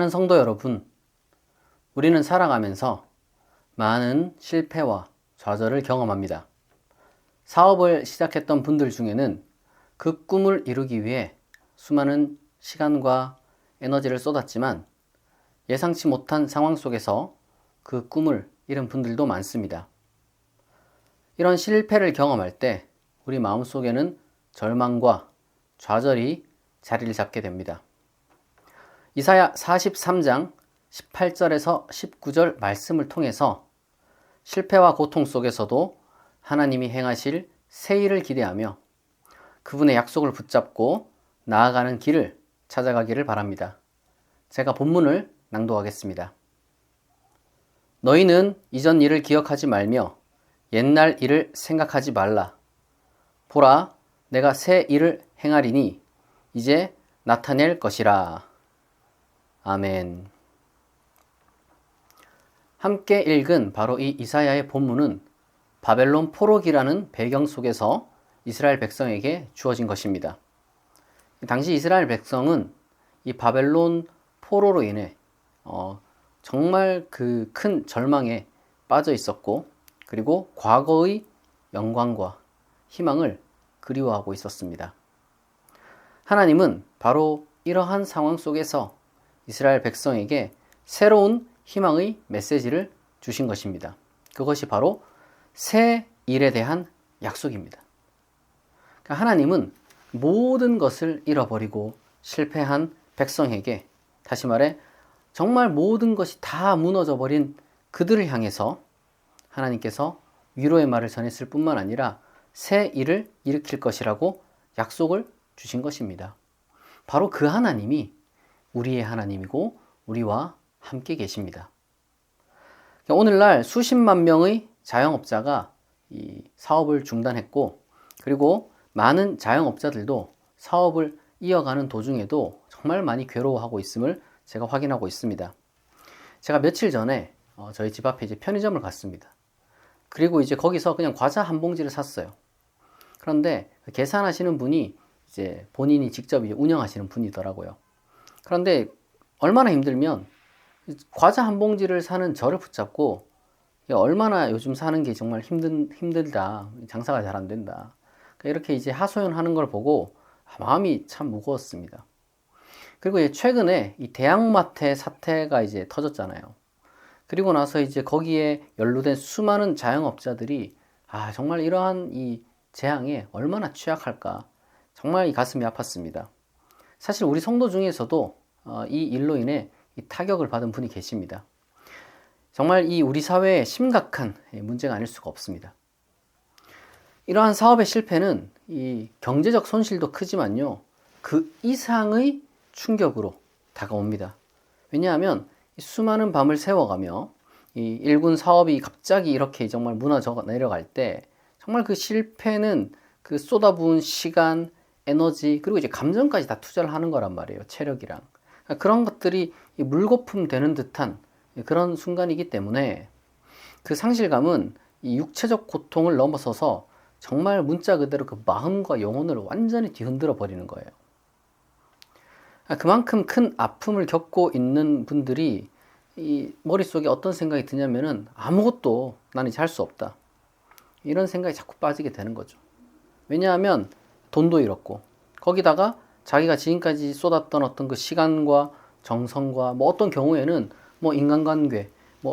사랑하는 성도 여러분, 우리는 살아가면서 많은 실패와 좌절을 경험합니다. 사업을 시작했던 분들 중에는 그 꿈을 이루기 위해 수많은 시간과 에너지를 쏟았지만 예상치 못한 상황 속에서 그 꿈을 잃은 분들도 많습니다. 이런 실패를 경험할 때 우리 마음속에는 절망과 좌절이 자리를 잡게 됩니다. 이사야 43장 18절에서 19절 말씀을 통해서 실패와 고통 속에서도 하나님이 행하실 새 일을 기대하며 그분의 약속을 붙잡고 나아가는 길을 찾아가기를 바랍니다. 제가 본문을 낭독하겠습니다. 너희는 이전 일을 기억하지 말며 옛날 일을 생각하지 말라. 보라, 내가 새 일을 행하리니 이제 나타낼 것이라. 아멘. 함께 읽은 바로 이 이사야의 본문은 바벨론 포로기라는 배경 속에서 이스라엘 백성에게 주어진 것입니다. 당시 이스라엘 백성은 이 바벨론 포로로 인해 정말 그 큰 절망에 빠져 있었고, 그리고 과거의 영광과 희망을 그리워하고 있었습니다. 하나님은 바로 이러한 상황 속에서 이스라엘 백성에게 새로운 희망의 메시지를 주신 것입니다. 그것이 바로 새 일에 대한 약속입니다. 그러니까 하나님은 모든 것을 잃어버리고 실패한 백성에게, 다시 말해 정말 모든 것이 다 무너져 버린 그들을 향해서 하나님께서 위로의 말을 전했을 뿐만 아니라 새 일을 일으킬 것이라고 약속을 주신 것입니다. 바로 그 하나님이 우리의 하나님이고 우리와 함께 계십니다. 오늘날 수십만 명의 자영업자가 이 사업을 중단했고, 그리고 많은 자영업자들도 사업을 이어가는 도중에도 정말 많이 괴로워하고 있음을 제가 확인하고 있습니다. 제가 며칠 전에 저희 집 앞에 이제 편의점을 갔습니다. 그리고 이제 거기서 그냥 과자 한 봉지를 샀어요. 그런데 계산하시는 분이 이제 본인이 직접 운영하시는 분이더라고요. 그런데 얼마나 힘들면 과자 한 봉지를 사는 저를 붙잡고 얼마나 요즘 사는 게 정말 힘들다, 장사가 잘 안 된다, 이렇게 이제 하소연하는 걸 보고 마음이 참 무거웠습니다. 그리고 최근에 이 대형마트 사태가 이제 터졌잖아요. 그리고 나서 이제 거기에 연루된 수많은 자영업자들이 정말 이러한 이 재앙에 얼마나 취약할까, 정말 이 가슴이 아팠습니다. 사실 우리 성도 중에서도 이 일로 인해 이 타격을 받은 분이 계십니다. 정말 이 우리 사회에 심각한 문제가 아닐 수가 없습니다. 이러한 사업의 실패는 이 경제적 손실도 크지만요, 그 이상의 충격으로 다가옵니다. 왜냐하면 수많은 밤을 새워가며 이 일군 사업이 갑자기 이렇게 정말 무너져 내려갈 때 정말 그 실패는 그 쏟아부은 시간, 에너지, 그리고 이제 감정까지 다 투자를 하는 거란 말이에요. 체력이랑. 그런 것들이 물거품 되는 듯한 그런 순간이기 때문에 그 상실감은 이 육체적 고통을 넘어서서 정말 문자 그대로 그 마음과 영혼을 완전히 뒤흔들어 버리는 거예요. 그만큼 큰 아픔을 겪고 있는 분들이 이 머릿속에 어떤 생각이 드냐면은 아무것도 나는 이제 할 수 없다, 이런 생각이 자꾸 빠지게 되는 거죠. 왜냐하면 돈도 잃었고, 거기다가 자기가 지금까지 쏟았던 어떤 그 시간과 정성과 어떤 경우에는 인간관계,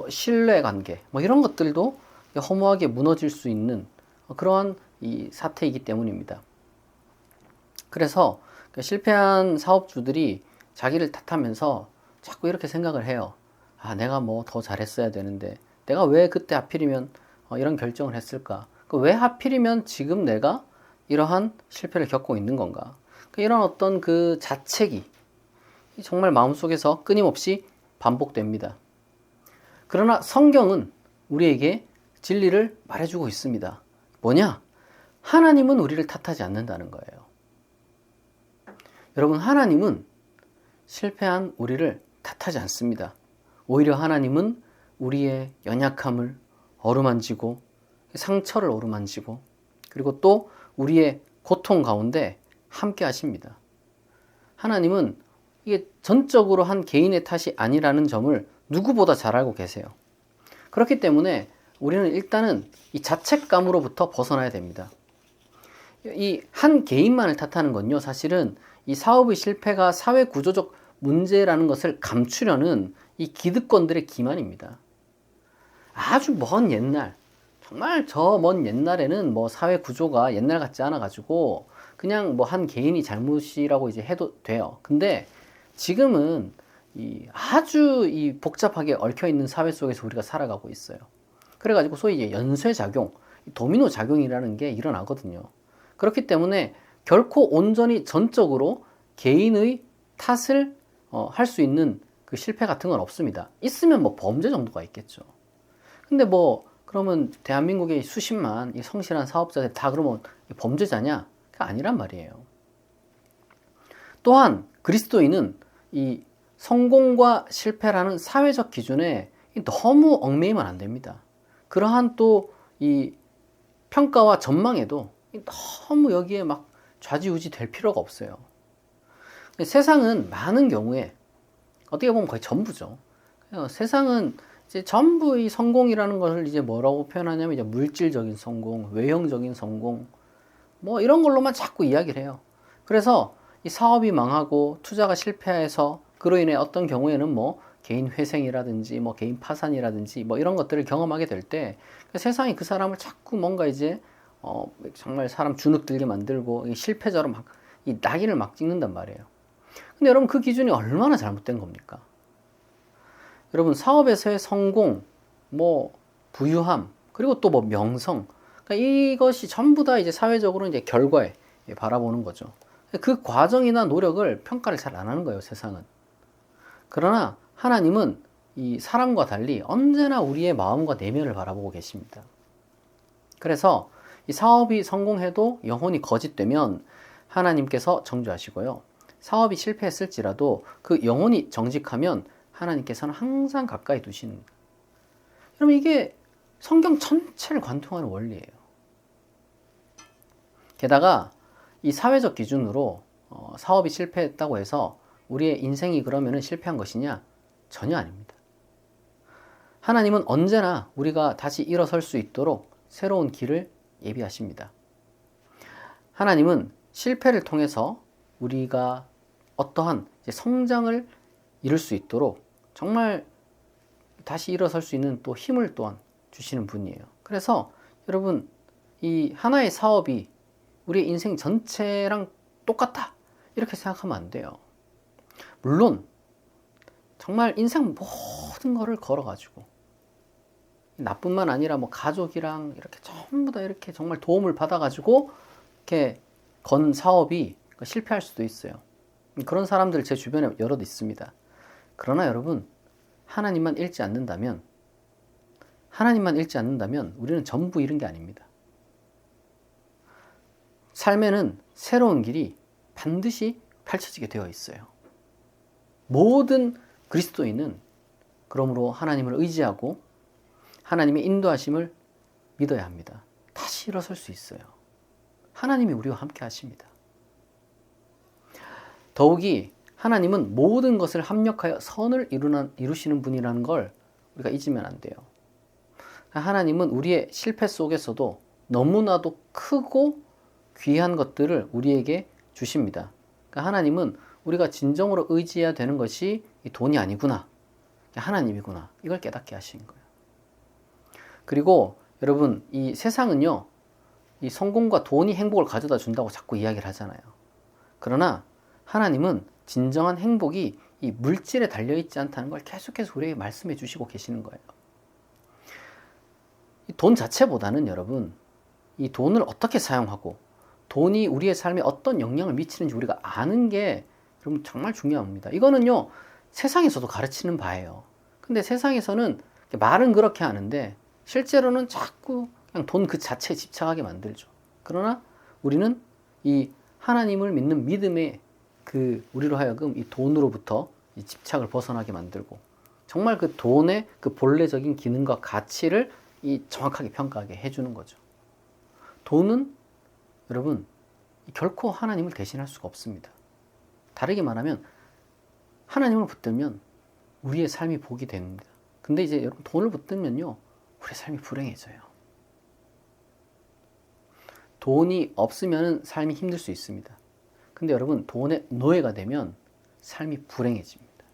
신뢰관계, 이런 것들도 허무하게 무너질 수 있는 그러한 이 사태이기 때문입니다. 그래서 실패한 사업주들이 자기를 탓하면서 자꾸 이렇게 생각을 해요. 내가 더 잘했어야 되는데, 내가 왜 그때 하필이면 이런 결정을 했을까? 왜 하필이면 지금 내가 이러한 실패를 겪고 있는 건가? 이런 어떤 그 자책이 정말 마음속에서 끊임없이 반복됩니다. 그러나 성경은 우리에게 진리를 말해주고 있습니다. 뭐냐? 하나님은 우리를 탓하지 않는다는 거예요. 여러분, 하나님은 실패한 우리를 탓하지 않습니다. 오히려 하나님은 우리의 연약함을 어루만지고 상처를 어루만지고, 그리고 또 우리의 고통 가운데 함께 하십니다. 하나님은 이게 전적으로 한 개인의 탓이 아니라는 점을 누구보다 잘 알고 계세요. 그렇기 때문에 우리는 일단은 이 자책감으로부터 벗어나야 됩니다. 이 한 개인만을 탓하는 건요, 사실은 이 사업의 실패가 사회 구조적 문제라는 것을 감추려는 이 기득권들의 기만입니다. 아주 먼 옛날, 정말 저 먼 옛날에는 뭐 사회 구조가 옛날 같지 않아 가지고 그냥 뭐 한 개인이 잘못이라고 이제 해도 돼요. 근데 지금은 이 아주 이 복잡하게 얽혀 있는 사회 속에서 우리가 살아가고 있어요. 그래가지고 소위 이제 연쇄 작용, 도미노 작용이라는 게 일어나거든요. 그렇기 때문에 결코 온전히 전적으로 개인의 탓을 할 수 있는 그 실패 같은 건 없습니다. 있으면 뭐 범죄 정도가 있겠죠. 근데 뭐 그러면 대한민국의 수십만 이 성실한 사업자들 다 그러면 범죄자냐? 그게 아니란 말이에요. 또한 그리스도인은 이 성공과 실패라는 사회적 기준에 너무 얽매이면 안 됩니다. 그러한 또 이 평가와 전망에도 너무 여기에 막 좌지우지 될 필요가 없어요. 세상은 많은 경우에 어떻게 보면 거의 전부죠. 세상은 이제 전부 이 성공이라는 것을 이제 뭐라고 표현하냐면 이제 물질적인 성공, 외형적인 성공, 뭐 이런 걸로만 자꾸 이야기를 해요. 그래서 이 사업이 망하고 투자가 실패해서 그로 인해 어떤 경우에는 뭐 개인 회생이라든지 뭐 개인 파산이라든지 뭐 이런 것들을 경험하게 될 때 세상이 그 사람을 자꾸 뭔가 이제 정말 사람 주눅들게 만들고 이 실패자로 막 이 낙인을 막 찍는단 말이에요. 근데 여러분 그 기준이 얼마나 잘못된 겁니까? 여러분 사업에서의 성공, 뭐 부유함, 그리고 또 뭐 명성, 그러니까 이것이 전부 다 이제 사회적으로 이제 결과에 바라보는 거죠. 그 과정이나 노력을 평가를 잘 안 하는 거예요, 세상은. 그러나 하나님은 이 사람과 달리 언제나 우리의 마음과 내면을 바라보고 계십니다. 그래서 이 사업이 성공해도 영혼이 거짓되면 하나님께서 정죄하시고요. 사업이 실패했을지라도 그 영혼이 정직하면 하나님께서는 항상 가까이 두시는. 그럼 이게 성경 전체를 관통하는 원리예요. 게다가 이 사회적 기준으로 사업이 실패했다고 해서 우리의 인생이 그러면 실패한 것이냐? 전혀 아닙니다. 하나님은 언제나 우리가 다시 일어설 수 있도록 새로운 길을 예비하십니다. 하나님은 실패를 통해서 우리가 어떠한 성장을 이룰 수 있도록 정말 다시 일어설 수 있는 또 힘을 또한 주시는 분이에요. 그래서 여러분 이 하나의 사업이 우리의 인생 전체랑 똑같다 이렇게 생각하면 안 돼요. 물론 정말 인생 모든 거를 걸어가지고 나뿐만 아니라 뭐 가족이랑 이렇게 전부 다 이렇게 정말 도움을 받아가지고 이렇게 건 사업이 실패할 수도 있어요. 그런 사람들 제 주변에 여럿 있습니다. 그러나 여러분 하나님만 잃지 않는다면 우리는 전부 잃은 게 아닙니다. 삶에는 새로운 길이 반드시 펼쳐지게 되어 있어요. 모든 그리스도인은 그러므로 하나님을 의지하고 하나님의 인도하심을 믿어야 합니다. 다시 일어설 수 있어요. 하나님이 우리와 함께 하십니다. 더욱이 하나님은 모든 것을 합력하여 선을 이루시는 분이라는 걸 우리가 잊으면 안 돼요. 하나님은 우리의 실패 속에서도 너무나도 크고 귀한 것들을 우리에게 주십니다. 그러니까 하나님은 우리가 진정으로 의지해야 되는 것이 돈이 아니구나, 하나님이구나, 이걸 깨닫게 하신 거예요. 그리고 여러분 이 세상은요, 이 성공과 돈이 행복을 가져다 준다고 자꾸 이야기를 하잖아요. 그러나 하나님은 진정한 행복이 이 물질에 달려있지 않다는 걸 계속해서 우리에게 말씀해 주시고 계시는 거예요. 이 돈 자체보다는 여러분 이 돈을 어떻게 사용하고 돈이 우리의 삶에 어떤 영향을 미치는지 우리가 아는 게 여러분 정말 중요합니다. 이거는요 세상에서도 가르치는 바예요. 근데 세상에서는 말은 그렇게 하는데 실제로는 자꾸 그냥 돈 그 자체에 집착하게 만들죠. 그러나 우리는 이 하나님을 믿는 믿음의 그 우리로 하여금 이 돈으로부터 이 집착을 벗어나게 만들고 정말 그 돈의 그 본래적인 기능과 가치를 이 정확하게 평가하게 해주는 거죠. 돈은 여러분 결코 하나님을 대신할 수가 없습니다. 다르게 말하면 하나님을 붙들면 우리의 삶이 복이 됩니다. 근데 이제 여러분 돈을 붙들면요, 우리의 삶이 불행해져요. 돈이 없으면 삶이 힘들 수 있습니다. 근데 여러분 돈의 노예가 되면 삶이 불행해집니다.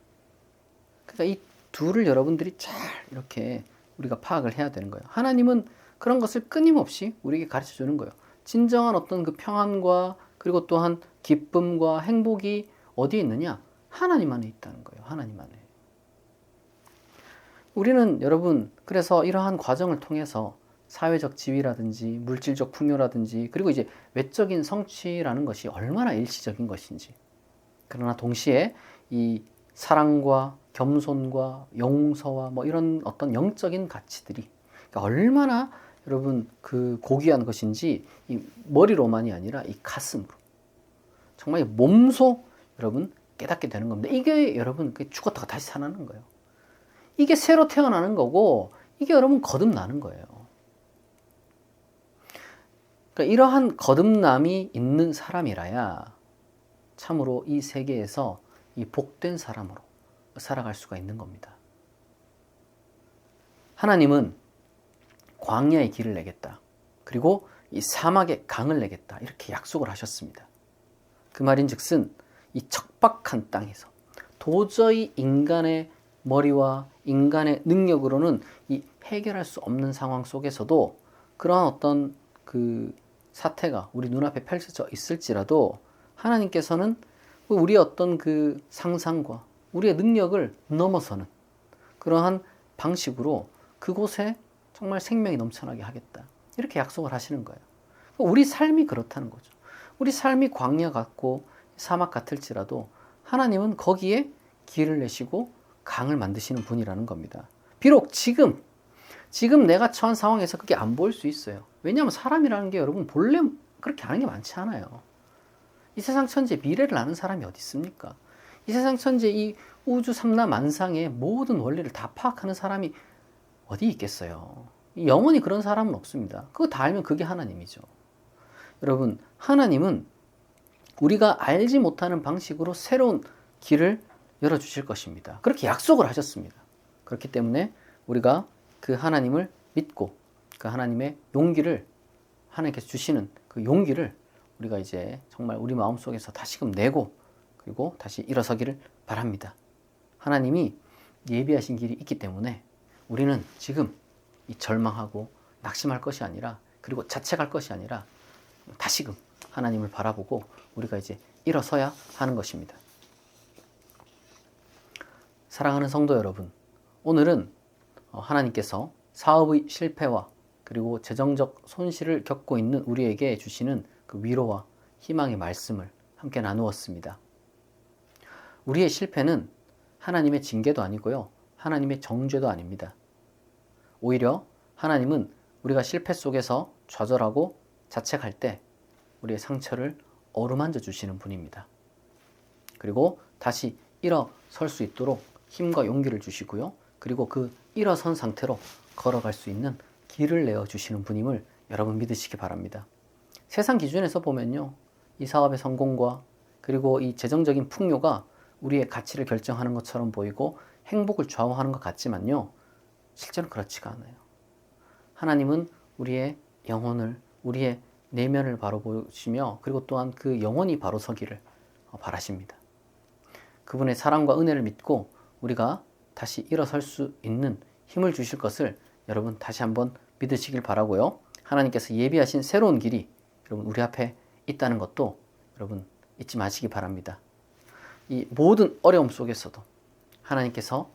그러니까 이 둘을 여러분들이 잘 이렇게 우리가 파악을 해야 되는 거예요. 하나님은 그런 것을 끊임없이 우리에게 가르쳐 주는 거예요. 진정한 어떤 그 평안과 그리고 또한 기쁨과 행복이 어디에 있느냐? 하나님 안에 있다는 거예요. 하나님 안에. 우리는 여러분 그래서 이러한 과정을 통해서 사회적 지위라든지 물질적 풍요라든지 그리고 이제 외적인 성취라는 것이 얼마나 일시적인 것인지, 그러나 동시에 이 사랑과 겸손과 용서와 뭐 이런 어떤 영적인 가치들이 그러니까 얼마나 여러분 그 고귀한 것인지 이 머리로만이 아니라 이 가슴으로 정말 몸소 여러분 깨닫게 되는 겁니다. 이게 여러분 죽었다가 다시 살아나는 거예요. 이게 새로 태어나는 거고 이게 여러분 거듭나는 거예요. 그러니까 이러한 거듭남이 있는 사람이라야 참으로 이 세계에서 이 복된 사람으로 살아갈 수가 있는 겁니다. 하나님은 광야의 길을 내겠다. 그리고 이 사막의 강을 내겠다. 이렇게 약속을 하셨습니다. 그 말인즉슨 이 척박한 땅에서 도저히 인간의 머리와 인간의 능력으로는 이 해결할 수 없는 상황 속에서도 그러한 어떤 그 사태가 우리 눈앞에 펼쳐져 있을지라도 하나님께서는 우리의 어떤 그 상상과 우리의 능력을 넘어서는 그러한 방식으로 그곳에 정말 생명이 넘쳐나게 하겠다. 이렇게 약속을 하시는 거예요. 우리 삶이 그렇다는 거죠. 우리 삶이 광야 같고 사막 같을지라도 하나님은 거기에 길을 내시고 강을 만드시는 분이라는 겁니다. 비록 지금 내가 처한 상황에서 그게 안 보일 수 있어요. 왜냐하면 사람이라는 게 여러분 본래 그렇게 아는 게 많지 않아요. 이 세상 천지에 미래를 아는 사람이 어디 있습니까? 이 세상 천지에 이 우주 삼라만상의 모든 원리를 다 파악하는 사람이 어디 있겠어요? 영원히 그런 사람은 없습니다. 그거 다 알면 그게 하나님이죠. 여러분, 하나님은 우리가 알지 못하는 방식으로 새로운 길을 열어주실 것입니다. 그렇게 약속을 하셨습니다. 그렇기 때문에 우리가 그 하나님을 믿고 그 하나님의 용기를, 하나님께서 주시는 그 용기를 우리가 이제 정말 우리 마음속에서 다시금 내고 그리고 다시 일어서기를 바랍니다. 하나님이 예비하신 길이 있기 때문에 우리는 지금 이 절망하고 낙심할 것이 아니라 그리고 자책할 것이 아니라 다시금 하나님을 바라보고 우리가 이제 일어서야 하는 것입니다. 사랑하는 성도 여러분, 오늘은 하나님께서 사업의 실패와 그리고 재정적 손실을 겪고 있는 우리에게 주시는 그 위로와 희망의 말씀을 함께 나누었습니다. 우리의 실패는 하나님의 징계도 아니고요, 하나님의 정죄도 아닙니다. 오히려 하나님은 우리가 실패 속에서 좌절하고 자책할 때 우리의 상처를 어루만져 주시는 분입니다. 그리고 다시 일어설 수 있도록 힘과 용기를 주시고요. 그리고 그 일어선 상태로 걸어갈 수 있는 길을 내어주시는 분임을 여러분 믿으시기 바랍니다. 세상 기준에서 보면요, 이 사업의 성공과 그리고 이 재정적인 풍요가 우리의 가치를 결정하는 것처럼 보이고 행복을 좌우하는 것 같지만요, 실제로는 그렇지가 않아요. 하나님은 우리의 영혼을, 우리의 내면을 바로 보시며 그리고 또한 그 영혼이 바로 서기를 바라십니다. 그분의 사랑과 은혜를 믿고 우리가 다시 일어설 수 있는 힘을 주실 것을 여러분 다시 한번 믿으시길 바라고요. 하나님께서 예비하신 새로운 길이 여러분 우리 앞에 있다는 것도 여러분 잊지 마시기 바랍니다. 이 모든 어려움 속에서도 하나님께서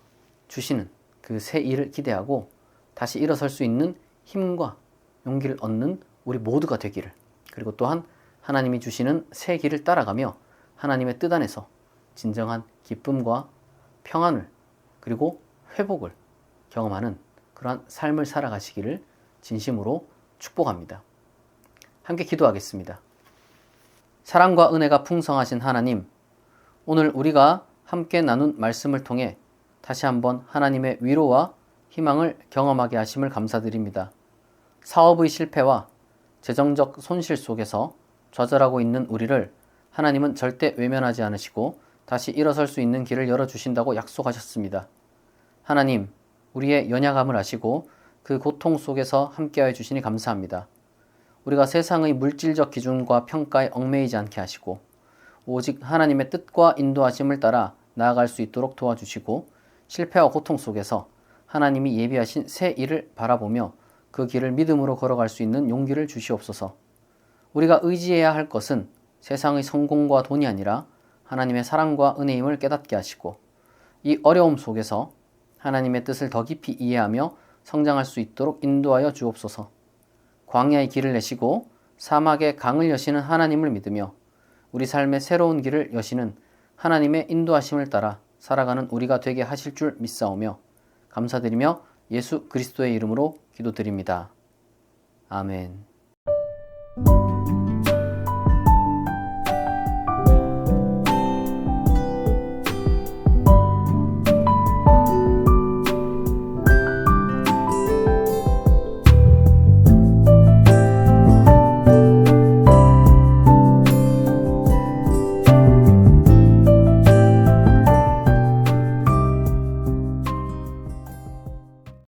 주시는 그 새 일을 기대하고 다시 일어설 수 있는 힘과 용기를 얻는 우리 모두가 되기를, 그리고 또한 하나님이 주시는 새 길을 따라가며 하나님의 뜻 안에서 진정한 기쁨과 평안을 그리고 회복을 경험하는 그러한 삶을 살아가시기를 진심으로 축복합니다. 함께 기도하겠습니다. 사랑과 은혜가 풍성하신 하나님, 오늘 우리가 함께 나눈 말씀을 통해 다시 한번 하나님의 위로와 희망을 경험하게 하심을 감사드립니다. 사업의 실패와 재정적 손실 속에서 좌절하고 있는 우리를 하나님은 절대 외면하지 않으시고 다시 일어설 수 있는 길을 열어주신다고 약속하셨습니다. 하나님, 우리의 연약함을 아시고 그 고통 속에서 함께하여 주시니 감사합니다. 우리가 세상의 물질적 기준과 평가에 얽매이지 않게 하시고 오직 하나님의 뜻과 인도하심을 따라 나아갈 수 있도록 도와주시고 실패와 고통 속에서 하나님이 예비하신 새 일을 바라보며 그 길을 믿음으로 걸어갈 수 있는 용기를 주시옵소서. 우리가 의지해야 할 것은 세상의 성공과 돈이 아니라 하나님의 사랑과 은혜임을 깨닫게 하시고 이 어려움 속에서 하나님의 뜻을 더 깊이 이해하며 성장할 수 있도록 인도하여 주옵소서. 광야의 길을 내시고 사막의 강을 여시는 하나님을 믿으며 우리 삶의 새로운 길을 여시는 하나님의 인도하심을 따라 살아가는 우리가 되게 하실 줄 믿사오며 감사드리며 예수 그리스도의 이름으로 기도드립니다. 아멘.